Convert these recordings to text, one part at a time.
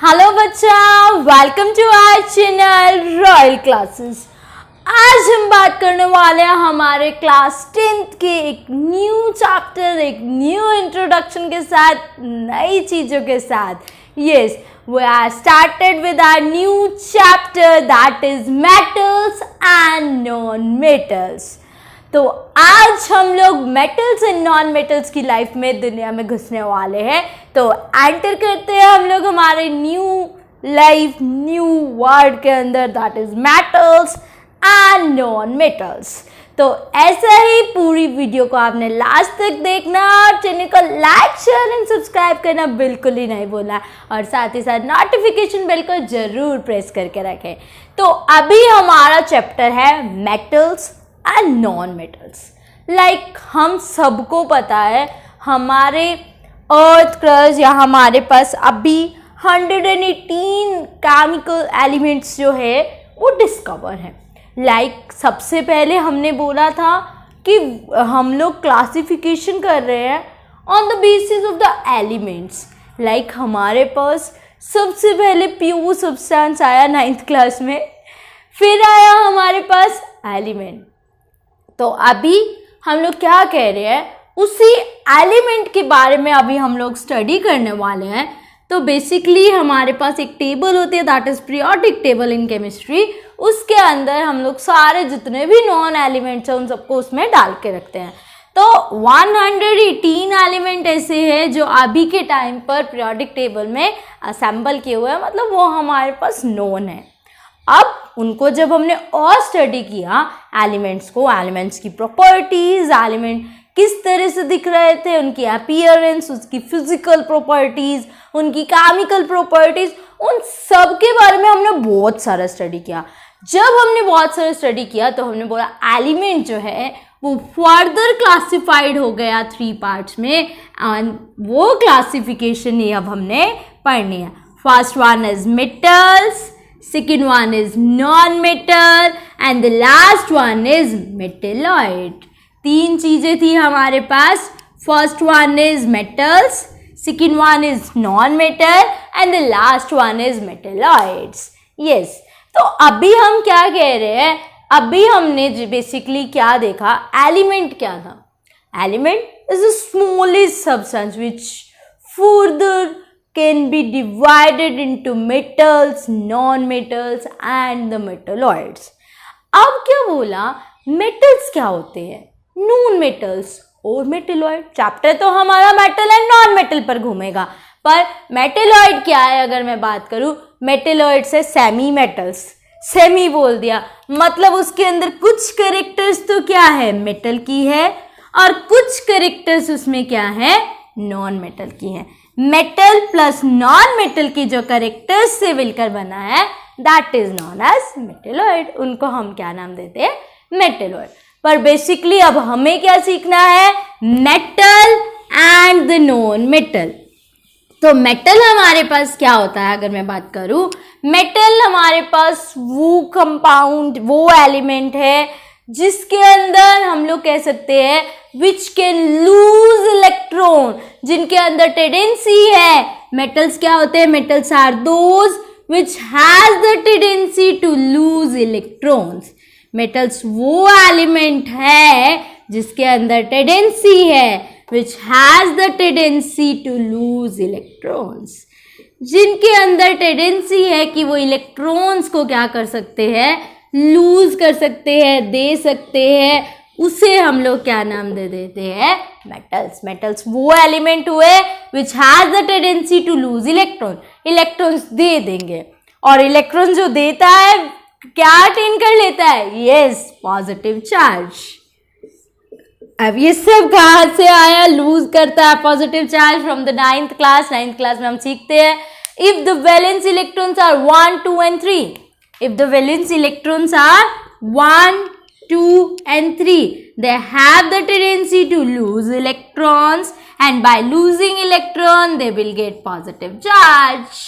Hello बच्चा, welcome to our channel Royal Classes. आज हम बात करने वाले हैं हमारे क्लास 10th के एक न्यू चैप्टर, एक न्यू इंट्रोडक्शन के साथ, नई चीज़ों के साथ। Yes, we are started with our new chapter that is metals and non metals. तो आज हम लोग मेटल्स एंड नॉन मेटल्स की लाइफ में, दुनिया में घुसने वाले हैं। तो एंटर करते हैं हम लोग हमारे न्यू लाइफ, न्यू वर्ल्ड के अंदर, that is metals and non metals. तो ऐसा ही पूरी वीडियो को आपने लास्ट तक देखना और चैनल को लाइक, शेयर एंड सब्सक्राइब करना बिल्कुल ही नहीं भूलना, और साथ ही साथ नोटिफिकेशन बेल को जरूर प्रेस करके रखें। तो अभी हमारा चैप्टर है metals and non metals. Like हम सबको पता है, हमारे अर्थ क्रस्ट या हमारे पास अभी 118 केमिकल एलिमेंट्स जो है वो डिस्कवर है। लाइक सबसे पहले हमने बोला था कि हम लोग क्लासिफिकेशन कर रहे हैं on the basis of the elements. Like हमारे पास सबसे पहले प्योर सब्सटेंस आया 9th क्लास में, फिर आया हमारे पास एलिमेंट। तो अभी हम लोग क्या कह रहे हैं, उसी एलिमेंट के बारे में अभी हम लोग स्टडी करने वाले हैं। तो बेसिकली हमारे पास एक टेबल होती है, that is periodic table in chemistry. उसके अंदर हम लोग सारे जितने भी नॉन एलिमेंट्स हैं उन सबको उसमें डाल के रखते हैं। तो 118 एलिमेंट ऐसे हैं जो अभी के टाइम पर पीरियोडिक टेबल में असेंबल किए हुए हैं, मतलब वो हमारे पास नोन है। अब उनको जब हमने और स्टडी किया एलिमेंट्स को, एलिमेंट्स की प्रॉपर्टीज, एलिमेंट किस तरह से दिख रहे थे, उनकी अपीयरेंस, उसकी फिजिकल प्रॉपर्टीज, उनकी केमिकल प्रॉपर्टीज, उन सब के बारे में हमने बहुत सारा स्टडी किया। जब हमने बहुत सारा स्टडी किया तो हमने बोला एलिमेंट जो है वो फर्दर क्लासिफाइड हो गया 3 पार्ट्स में, एंड वो क्लासिफिकेशन ही अब हमने पढ़नी है। First one is metals, second one is non-metal and the last one is metalloid। 3 चीजें थी हमारे पास। first one is metals, second one is non-metal and the last one is metalloids। yes, तो अभी हम क्या कह रहे हैं, अभी हमने बेसिकली क्या देखा, एलिमेंट क्या था। Element is a smallest substance which further can be divided into metals, non-metals and the metalloids। अब क्या बोला, मेटल्स क्या होते हैं, नॉन मेटल्स और मेटलॉइड। चैप्टर तो हमारा मेटल एंड नॉन मेटल पर घूमेगा, पर मेटलॉइड क्या है अगर मैं बात करूं, मेटलॉइड से सेमी मेटल्स, सेमी बोल दिया मतलब उसके अंदर कुछ कैरेक्टर्स तो क्या है, मेटल की है, और कुछ कैरेक्टर्स उसमें क्या है, नॉन मेटल की है। मेटल प्लस नॉन मेटल की जो कैरेक्टर्स से मिलकर बना है that is known as metalloid. उनको हम क्या नाम देते हैं, मेटलॉइड। पर बेसिकली अब हमें क्या सीखना है, metal and the non metal. तो मेटल हमारे पास क्या होता है अगर मैं बात करूं, मेटल हमारे पास वो कंपाउंड, वो एलिमेंट है जिसके अंदर हम लोग कह सकते हैं विच कैन लूज इलेक्ट्रॉन, जिनके अंदर टेंडेंसी है। मेटल्स क्या होते हैं, metals are those which has the tendency to lose electrons. Metals वो एलिमेंट है जिसके अंदर टेंडेंसी है which has the tendency to lose electrons, जिनके अंदर टेंडेंसी है कि वो इलेक्ट्रॉन्स को क्या कर सकते हैं, लूज कर सकते हैं, दे सकते हैं। उसे हम लोग क्या नाम दे देते हैं, मेटल्स। मेटल्स वो एलिमेंट हुए which has the tendency to lose electron, electrons दे देंगे, और इलेक्ट्रॉन जो देता है क्या अटेन कर लेता है, यस, पॉजिटिव चार्ज। अब ये सब कहाँ से आया, लूज करता है positive charge from the 9th class. 9th class में हम सीखते हैं if the valence electrons are 1, 2 and 3, if the valence electrons are 1, 2 and 3, they have the tendency to lose electrons, and by losing electron they will get positive charge।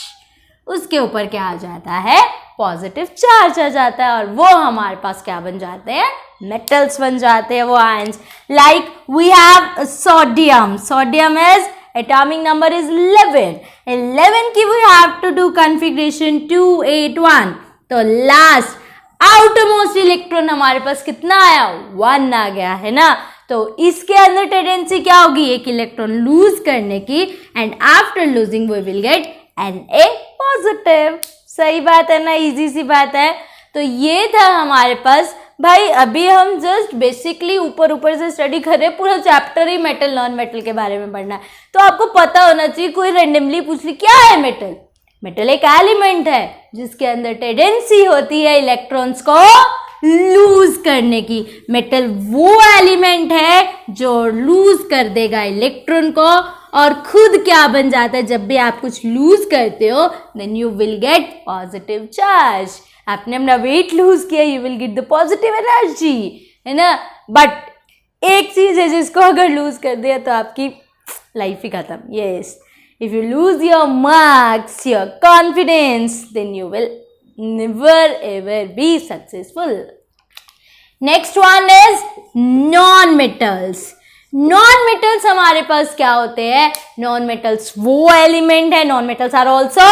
उसके ऊपर क्या आ जाता है, positive charge आ जाता है, और वो हमारे पास क्या बन जाते हैं, मेटल्स बन जाते हैं, वो ions. Like we have sodium, sodium is atomic number is 11. 11 की we have to do configuration 281. तो लास्ट आउटरमोस्ट इलेक्ट्रॉन हमारे पास कितना आया, 1 आ गया है ना। तो इसके अंदर टेंडेंसी क्या होगी, एक इलेक्ट्रॉन लूज करने की, and after losing we will get Na positive. सही बात है ना, इजी सी बात है। तो ये था हमारे पास भाई, अभी हम जस्ट बेसिकली ऊपर से स्टडी कर रहे हैं, पूरा चैप्टर ही मेटल नॉन मेटल के बारे में पढ़ना है। तो आपको पता होना चाहिए, कोई रेंडमली पूछ ली क्या है मेटल, मेटल एक एलिमेंट है जिसके अंदर टेंडेंसी होती है इलेक्ट्रॉन्स को लूज करने की। मेटल वो एलिमेंट है जो लूज कर देगा इलेक्ट्रॉन को, और खुद क्या बन जाता है, जब भी आप कुछ लूज करते हो then you will get positive charge. आपने अपना वेट लूज किया, you will get the positive energy, है ना। बट एक चीज है जिसको अगर लूज कर दिया तो आपकी लाइफ ही खत्म। Yes, if you lose your marks, your confidence, then you will never ever be successful. Next one is non-metals. Non-metals हमारे पास क्या होते हैं, non-metals वो element है, non-metals are also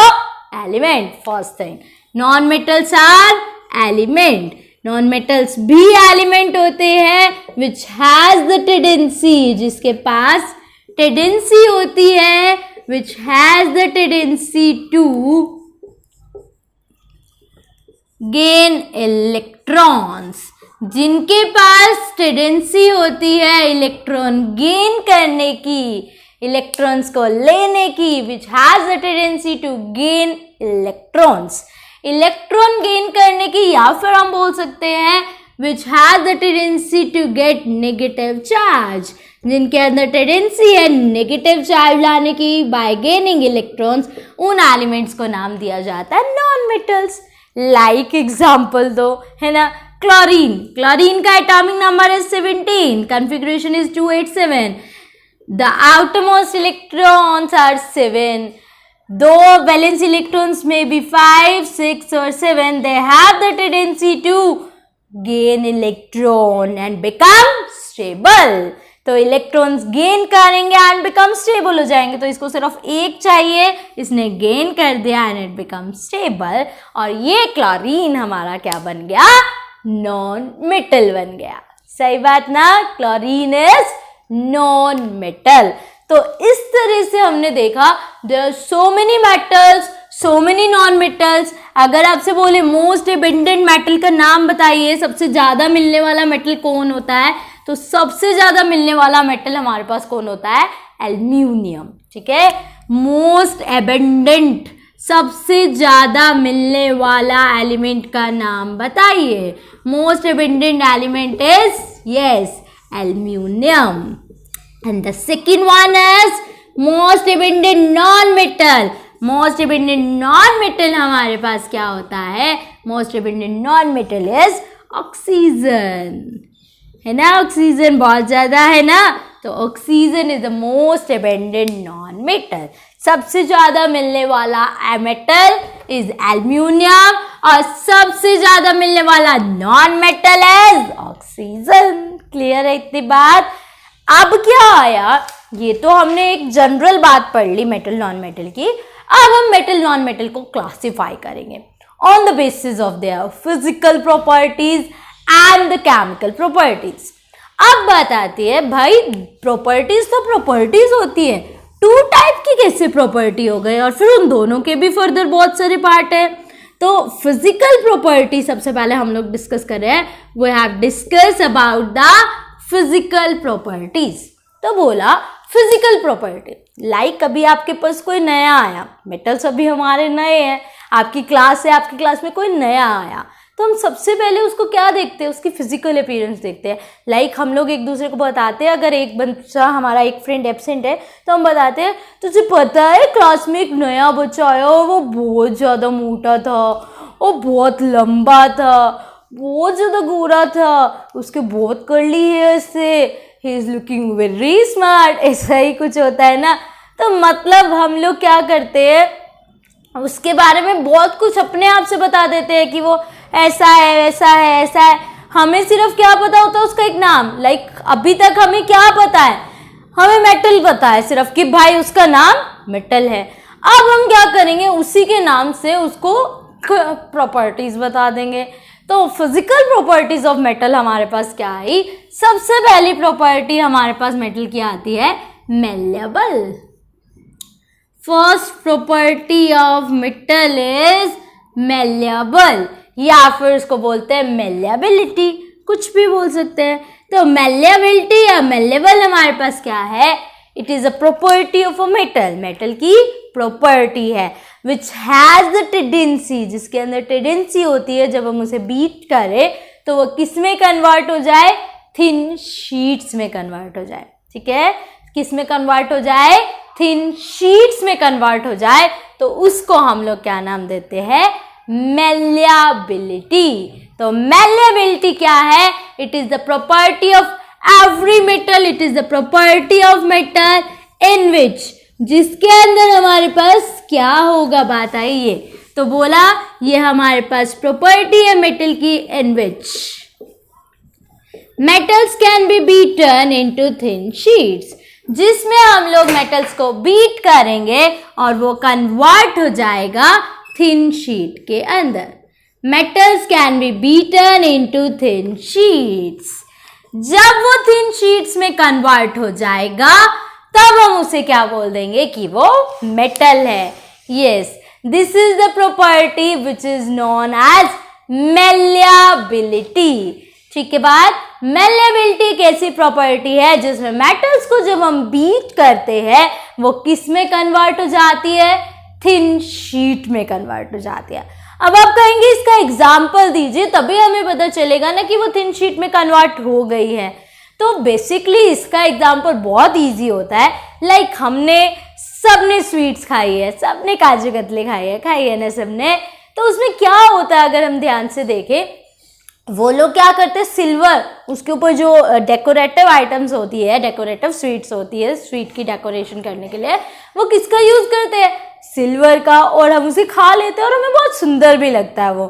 element. First thing, non-metals are element. Non-metals भी element होते हैं which has the tendency, जिसके पास tendency होती है which has the tendency to gain electrons, जिनके पास टेंडेंसी होती है इलेक्ट्रॉन गेन करने की, इलेक्ट्रॉन्स को लेने की, which has the tendency to gain electrons, electron gain करने की, या फिर हम बोल सकते हैं which has the tendency to get negative charge, जिनके अंदर टेंडेंसी है नेगेटिव चार्ज लाने की बाय गेनिंग इलेक्ट्रॉन्स, उन एलिमेंट्स को नाम दिया जाता है नॉन मेटल्स। लाइक एग्जांपल दो, है ना, क्लोरीन। क्लोरीन का atomic number is 17, configuration is 287, the outermost electrons are 7, दो वैलेंस इलेक्ट्रॉन्स में बी 5, 6 और 7, they have the tendency to gain electron and become stable. तो इलेक्ट्रॉन्स गेन करेंगे एंड बिकम स्टेबल हो जाएंगे। तो इसको सिर्फ एक चाहिए, इसने गेन कर दिया एंड इट बिकम स्टेबल, और ये क्लोरीन हमारा क्या बन गया, नॉन मेटल बन गया। सही बात ना, क्लोरीन इज नॉन मेटल। तो इस तरह से हमने देखा there are so many metals, so many non metals. अगर आपसे बोले मोस्ट एबंडेंट मेटल का नाम बताइए, सबसे ज़्यादा मिलने वाला मेटल कौन होता है, तो सबसे ज़्यादा मिलने वाला मेटल हमारे पास कौन होता है, एल्यूमिनियम। ठीक है, मोस्ट एबंडेंट, सबसे ज़्यादा मिलने वाला एलिमेंट का नाम बताइए। Most abundant element is yes aluminium, and the second one is most abundant non metal. Most abundant non metal हमारे पास क्या होता है, most abundant non metal is oxygen, है ना। ऑक्सीजन बहुत ज़्यादा है ना, तो oxygen is the most abundant non metal. सबसे ज़्यादा मिलने वाला मेटल इज एल्यूमिनियम, और सबसे ज़्यादा मिलने वाला non metal is oxygen. Clear है इतनी बात। अब क्या आया, ये तो हमने एक जनरल बात पढ़ ली मेटल नॉन मेटल की। अब हम मेटल नॉन मेटल को क्लासिफाई करेंगे on the basis of their physical properties and the chemical properties. अब बात आती है भाई, प्रॉपर्टीज तो प्रॉपर्टीज होती है, टू टाइप की कैसे प्रॉपर्टी हो गए, और फिर उन दोनों के भी फर्दर बहुत सारे पार्ट है। तो फिजिकल प्रॉपर्टी सबसे पहले हम लोग डिस्कस कर रहे हैं, we have discuss about the physical properties. तो बोला फिजिकल प्रॉपर्टी, लाइक अभी आपके पास कोई नया आया, मेटल्स अभी हमारे नए हैं, आपकी क्लास है, आपकी क्लास में कोई नया आया, तो हम सबसे पहले उसको क्या देखते हैं, उसकी फिजिकल अपीयरेंस देखते हैं। लाइक हम लोग एक दूसरे को बताते हैं, अगर एक बच्चा हमारा एक फ्रेंड एब्सेंट है तो हम बताते हैं तुझे पता है क्लास में एक नया बच्चा आया और वो बहुत ज़्यादा मोटा था, वो बहुत लंबा था, बहुत ज़्यादा गोरा था, उसके बहुत कर्ली हेयर से, he is looking very smart, ऐसा ही कुछ होता है ना। तो मतलब हम लोग क्या करते हैं, उसके बारे में बहुत कुछ अपने आप से बता देते हैं कि वो ऐसा है, वैसा है, ऐसा है। हमें सिर्फ क्या पता होता है, उसका एक नाम। लाइक अभी तक हमें क्या पता है, हमें मेटल पता है सिर्फ कि भाई उसका नाम मेटल है। अब हम क्या करेंगे, उसी के नाम से उसको प्रॉपर्टीज बता देंगे। तो फिजिकल प्रॉपर्टीज ऑफ मेटल हमारे पास क्या आई, सबसे पहली प्रॉपर्टी हमारे पास मेटल की आती है malleable. First property of metal is malleable, या फिर इसको बोलते हैं मेलेबिलिटी, कुछ भी बोल सकते हैं। तो मेलेबिलिटी या मेलेबल हमारे पास क्या है, it is a property of a metal, metal की प्रॉपर्टी है विच हैज द टेंडेंसी, जिसके अंदर टेंडेंसी होती है जब हम उसे बीट करें तो वो किस में कन्वर्ट हो जाए, थिन शीट्स में कन्वर्ट हो जाए। ठीक है, किस में कन्वर्ट हो जाए, थिन शीट्स में कन्वर्ट हो जाए, तो उसको हम लोग क्या नाम देते हैं, मेलेबिलिटी। तो मेलेबिलिटी क्या है, it is the property of every metal, it is the property of metal in which, जिसके अंदर हमारे पास क्या होगा, बात आई ये। तो बोला ये हमारे पास प्रॉपर्टी है मेटल की, in which metals can be beaten into thin sheets, जिसमें हम लोग मेटल्स को बीट करेंगे और वो कन्वर्ट हो जाएगा थिन शीट के अंदर। Metals can be beaten into thin sheets, जब वो थिन शीट्स में कन्वर्ट हो जाएगा तब हम उसे क्या बोल देंगे कि वो मेटल है। Yes, this is the property which is known as malleability. ठीक है बात, मेलेबिलिटी एक ऐसी प्रॉपर्टी है जिसमें मेटल्स को जब हम बीट करते हैं वो किस में कन्वर्ट हो जाती है, थिन शीट में कन्वर्ट हो जाती है। अब आप कहेंगे इसका एग्जाम्पल दीजिए, तभी हमें पता चलेगा ना कि वो थिन शीट में कन्वर्ट हो गई है। तो बेसिकली इसका एग्जाम्पल बहुत इजी होता है। लाइक सबने स्वीट्स खाई है, सबने काजू कतली खाई है ना सबने, तो उसमें क्या होता है अगर हम ध्यान से देखें, वो लोग क्या करते हैं, सिल्वर, उसके ऊपर जो डेकोरेटिव आइटम्स होती है, डेकोरेटिव स्वीट्स होती है, स्वीट की डेकोरेशन करने के लिए वो किसका यूज करते हैं, सिल्वर का, और हम उसे खा लेते हैं और हमें बहुत सुंदर भी लगता है वो।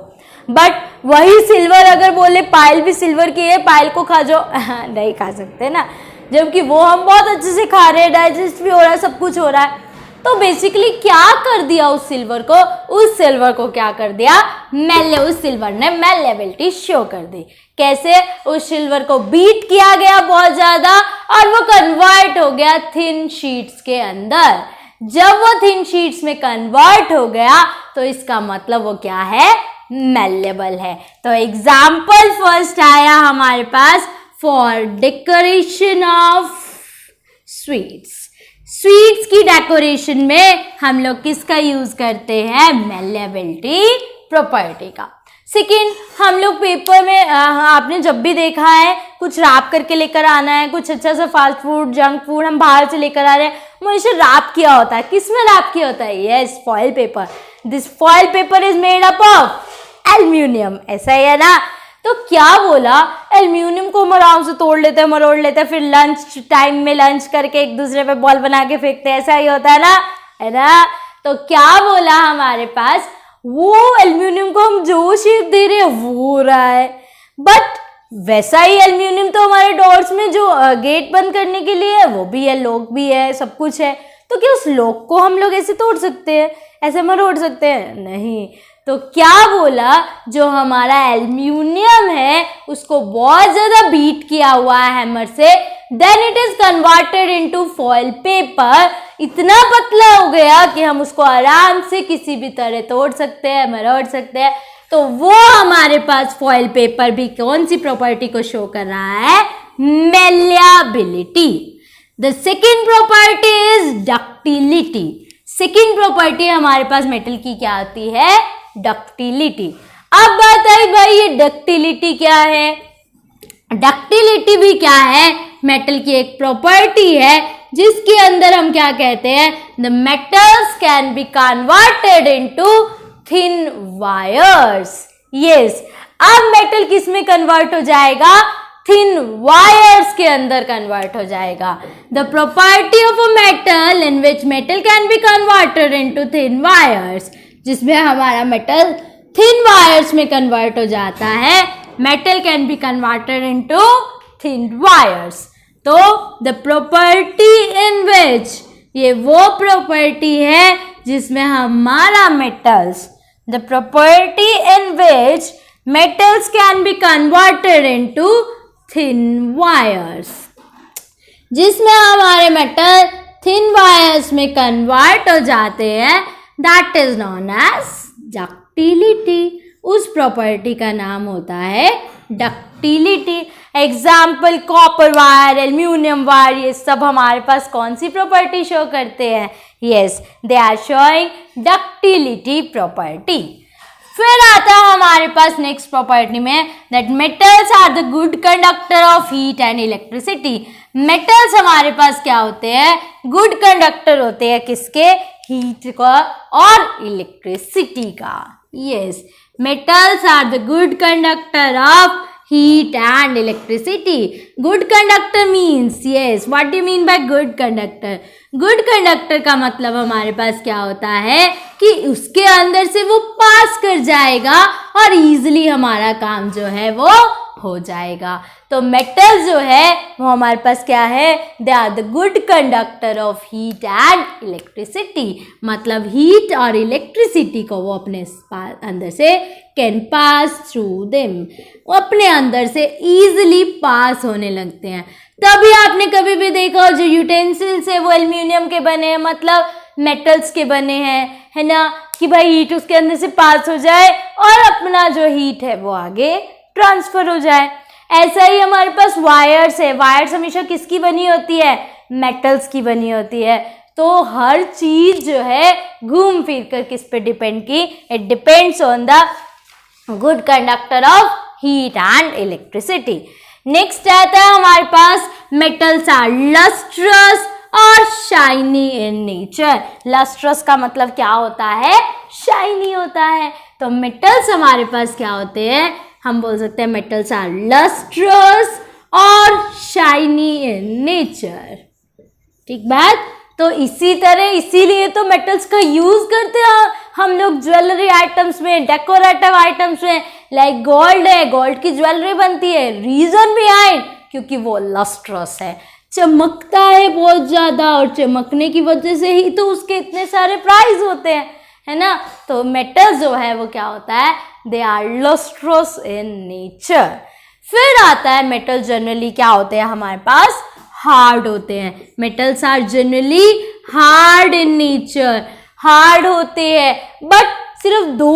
बट वही सिल्वर अगर बोले पायल भी सिल्वर की है, पायल को खा जाओ, नहीं खा सकते ना, जबकि वो हम बहुत अच्छे से खा रहे हैं, डाइजेस्ट भी हो रहा है, सब कुछ हो रहा है। तो बेसिकली क्या कर दिया उस सिल्वर को क्या कर दिया, उस सिल्वर ने मेलेबिलिटी शो कर दी। कैसे, उस सिल्वर को बीट किया गया बहुत ज्यादा और वो कन्वर्ट हो गया थिन शीट्स के अंदर। जब वो थिन शीट्स में कन्वर्ट हो गया तो इसका मतलब वो क्या है, मेलेबल है। तो एग्जाम्पल फर्स्ट आया हमारे पास for decoration of sweets. Sweets की डेकोरेशन में हम लोग किसका यूज करते हैं, मेलेबिलिटी प्रॉपर्टी का। सेकेंड, हम लोग पेपर में आपने जब भी देखा है कुछ रैप करके लेकर आना है, कुछ अच्छा सा फास्ट फूड जंक फूड हम बाहर से लेकर आ रहे हैं, वो इसे रैप किया होता है। किस में रैप किया होता है, yes, foil paper. This foil paper is made up of aluminium, ऐसा ही है ना। तो क्या बोला, एल्यूमिनियम को हम आराम से तोड़ लेते हैं, मरोड़ लेते हैं, फिर लंच टाइम में लंच करके एक दूसरे पे बॉल बना के फेंकते हैं, ऐसा ही होता है ना, है ना। तो क्या बोला हमारे पास, वो एल्यूमिनियम को हम जो शेप दे रहे हैं वो हो रहा है, बट वैसा ही एल्यूमिनियम तो हमारे डोर्स में जो गेट बंद करने के लिए है वो भी है, लॉक भी है, सब कुछ है। तो क्या उस लॉक को हम लोग ऐसे तोड़ सकते हैं, ऐसे मरोड़ सकते हैं, नहीं। तो क्या बोला, जो हमारा एल्यूमिनियम है उसको बहुत ज्यादा बीट किया हुआ है हैमर से, then it is converted into foil paper. इतना पतला हो गया कि हम उसको आराम से किसी भी तरह तोड़ सकते हैं, मरोड़ सकते हैं। तो वो हमारे पास फॉइल पेपर भी कौन सी प्रॉपर्टी को शो कर रहा है, malleability. The second property is ductility. Second property हमारे पास मेटल की क्या आती है, डक्टिलिटी। अब बात आई भाई ये डक्टिलिटी क्या है, डक्टिलिटी भी क्या है, मेटल की एक प्रॉपर्टी है जिसके अंदर हम क्या कहते हैं, the metals can be converted into thin wires. Yes, अब मेटल किस में कन्वर्ट हो जाएगा, थिन वायर्स के अंदर कन्वर्ट हो जाएगा। The property of a metal in which metal can be converted into thin wires, जिसमें हमारा मेटल थिन वायर्स में कन्वर्ट हो जाता है। Metal can be converted into thin wires. तो द प्रॉपर्टी इन विच, ये वो प्रॉपर्टी है जिसमें हमारा metals, the property in which metals can be converted into thin wires, जिसमें हमारे मेटल थिन वायर्स में कन्वर्ट हो जाते हैं, that is known as ductility. उस प्रॉपर्टी का नाम होता है ductility. Example copper wire, aluminium wire, ये सब हमारे पास कौन सी प्रॉपर्टी शो करते हैं? Yes, they are showing ductility property. फिर आता है हमारे पास नेक्स्ट प्रॉपर्टी में that metals are the good conductor of heat and electricity. Metals हमारे पास क्या होते हैं? गुड कंडक्टर होते हैं, किसके? हीट का और इलेक्ट्रिसिटी का। Yes, metals are the good conductor of heat and electricity. Good conductor means, yes, what do you mean by good conductor? Good conductor का मतलब हमारे पास क्या होता है कि उसके अंदर से वो पास कर जाएगा और इजीली हमारा काम जो है वो हो जाएगा। तो मेटल जो है वो हमारे पास क्या है? They are the good conductor of heat and electricity. मतलब हीट और इलेक्ट्रिसिटी को वो अपने अंदर से कैन पास थ्रू देम, वो अपने अंदर से ईजिली पास होने लगते हैं। तभी आपने कभी भी देखा जो यूटेंसिल्स है वो एल्यूमिनियम के बने हैं, मतलब मेटल्स के बने हैं, है ना, कि भाई हीट उसके अंदर से पास हो जाए और अपना जो हीट है वो आगे ट्रांसफर हो जाए। ऐसा ही हमारे पास वायर्स है। वायर्स हमेशा किसकी बनी होती है? मेटल्स की बनी होती है। तो हर चीज जो है घूम फिर कर किस पे डिपेंड की? It depends on the good conductor of heat and electricity. Next आता है हमारे पास मेटल्स आर लस्ट्रस और शाइनी इन नेचर। लस्ट्रस का मतलब क्या होता है? शाइनी होता है। तो मेटल्स हमारे पास क्या होते हैं? हम बोल सकते हैं मेटल्स आर लस्ट्रस और शाइनी इन नेचर। ठीक बात। तो इसी तरह इसीलिए तो मेटल्स का यूज करते हैं हम लोग ज्वेलरी आइटम्स में, डेकोरेटिव आइटम्स में। लाइक गोल्ड है, गोल्ड की ज्वेलरी बनती है। रीजन बिहाइंड, क्योंकि वो लस्ट्रस है, चमकता है बहुत ज्यादा, और चमकने की वजह से ही तो उसके इतने सारे प्राइस होते हैं, है ना। तो मेटल जो है वो क्या होता है? They are lustrous in nature. फिर आता है मेटल जनरली क्या होते हैं हमारे पास? हार्ड होते हैं। Metals are generally hard in nature, hard होते हैं। बट सिर्फ दो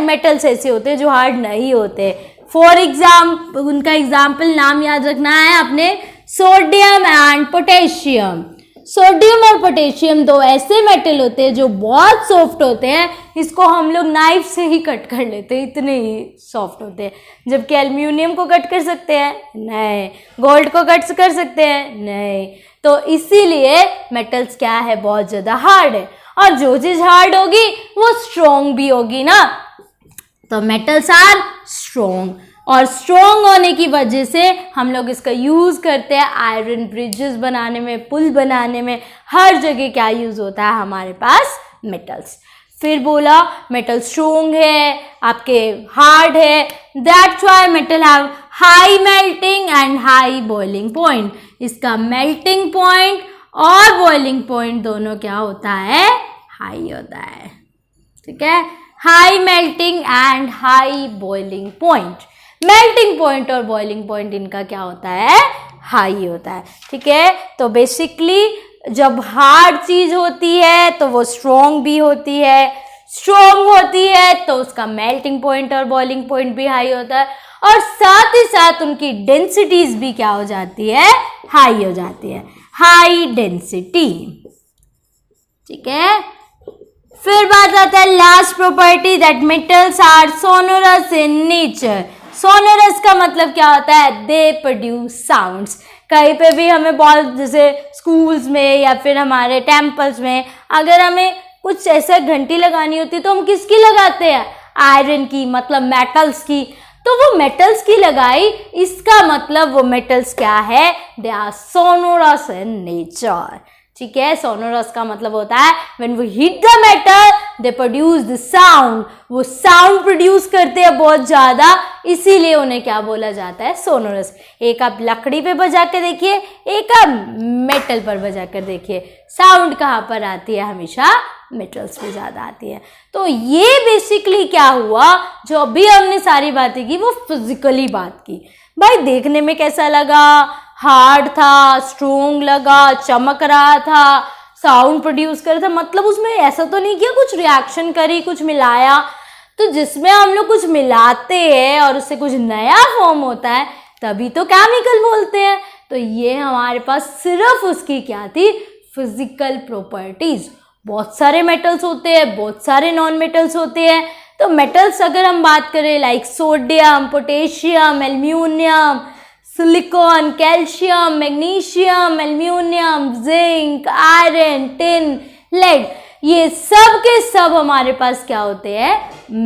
मेटल्स ऐसे होते हैं जो हार्ड नहीं होते। फॉर एग्जाम्पल, उनका एग्जाम्पल नाम याद रखना है अपने, सोडियम एंड पोटेशियम। सोडियम और पोटेशियम दो ऐसे मेटल होते हैं जो बहुत सॉफ्ट होते हैं। इसको हम लोग नाइफ से ही कट कर लेते हैं, इतने ही सॉफ्ट होते हैं। जबकि एल्यूमिनियम को कट कर सकते हैं? नहीं। गोल्ड को कट कर सकते हैं? नहीं। तो इसीलिए मेटल्स क्या है? बहुत ज़्यादा हार्ड है। और जो चीज़ हार्ड होगी वो स्ट्रॉन्ग भी होगी ना। तो मेटल्स आर स्ट्रॉन्ग, और स्ट्रॉन्ग होने की वजह से हम लोग इसका यूज़ करते हैं आयरन ब्रिजेस बनाने में, पुल बनाने में, हर जगह क्या यूज़ होता है हमारे पास? मेटल्स। फिर बोला मेटल स्ट्रॉन्ग है, आपके हार्ड है, that's why metal have high melting and high boiling point. इसका मेल्टिंग पॉइंट और बॉइलिंग पॉइंट दोनों क्या होता है? हाई होता है। ठीक है, high melting and high boiling point. Melting point और बॉइलिंग पॉइंट इनका क्या होता है? हाई होता है। ठीक है, तो बेसिकली जब हार्ड चीज होती है तो वो स्ट्रॉन्ग भी होती है, स्ट्रॉन्ग होती है तो उसका मेल्टिंग पॉइंट और बॉइलिंग पॉइंट भी हाई होता है, और साथ ही साथ उनकी डेंसिटीज भी क्या हो जाती है? हाई हो जाती है, हाई डेंसिटी। ठीक है, फिर बात आता है last property that metals are sonorous in nature. Sonorous का मतलब क्या होता है? They produce sounds. कहीं पे भी हमें बहुत, जैसे स्कूल्स में या फिर हमारे टेम्पल्स में, अगर हमें कुछ ऐसा घंटी लगानी होती है तो हम किसकी लगाते हैं? आयरन की, मतलब मेटल्स की। तो वो मेटल्स की लगाई, इसका मतलब वो मेटल्स क्या है? They are sonorous in nature. ठीक है। सोनोरस का मतलब होता है when we hit the metal they produce the sound, वो साउंड प्रोड्यूस करते हैं बहुत ज़्यादा, इसीलिए उन्हें क्या बोला जाता है, सोनोरस। एक आप लकड़ी पे बजा के देखिए, एक आप मेटल पर बजा कर देखिए, साउंड कहाँ पर आती है, हमेशा मेटल्स पे ज़्यादा आती है। तो ये बेसिकली क्या हुआ, जो अभी हमने सारी बातें की वो फिजिकली बात की। भाई देखने में कैसा लगा, हार्ड था, स्ट्रोंग लगा, चमक रहा था, साउंड प्रोड्यूस कर रहा था, मतलब उसमें ऐसा तो नहीं किया कुछ रिएक्शन करी, कुछ मिलाया। तो जिसमें हम लोग कुछ मिलाते हैं और उससे कुछ नया फॉर्म होता है तभी तो केमिकल बोलते हैं। तो ये हमारे पास सिर्फ उसकी क्या थी, फिजिकल प्रॉपर्टीज। बहुत सारे मेटल्स होते हैं, बहुत सारे नॉन मेटल्स होते हैं। तो मेटल्स अगर हम बात करें like sodium, potassium, aluminium, silicon, calcium, magnesium, aluminium, zinc, iron, tin, lead, ये सब के सब हमारे पास क्या होते हैं,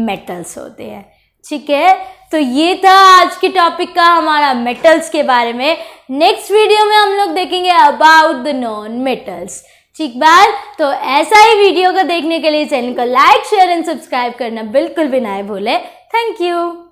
मेटल्स होते हैं। ठीक है, तो ये था आज के टॉपिक का हमारा मेटल्स के बारे में। नेक्स्ट वीडियो में हम लोग देखेंगे अबाउट द नॉन मेटल्स। ठीक बात, तो ऐसा ही वीडियो को देखने के लिए चैनल को लाइक, शेयर एंड सब्सक्राइब करना बिल्कुल भी ना भूले। Thank you.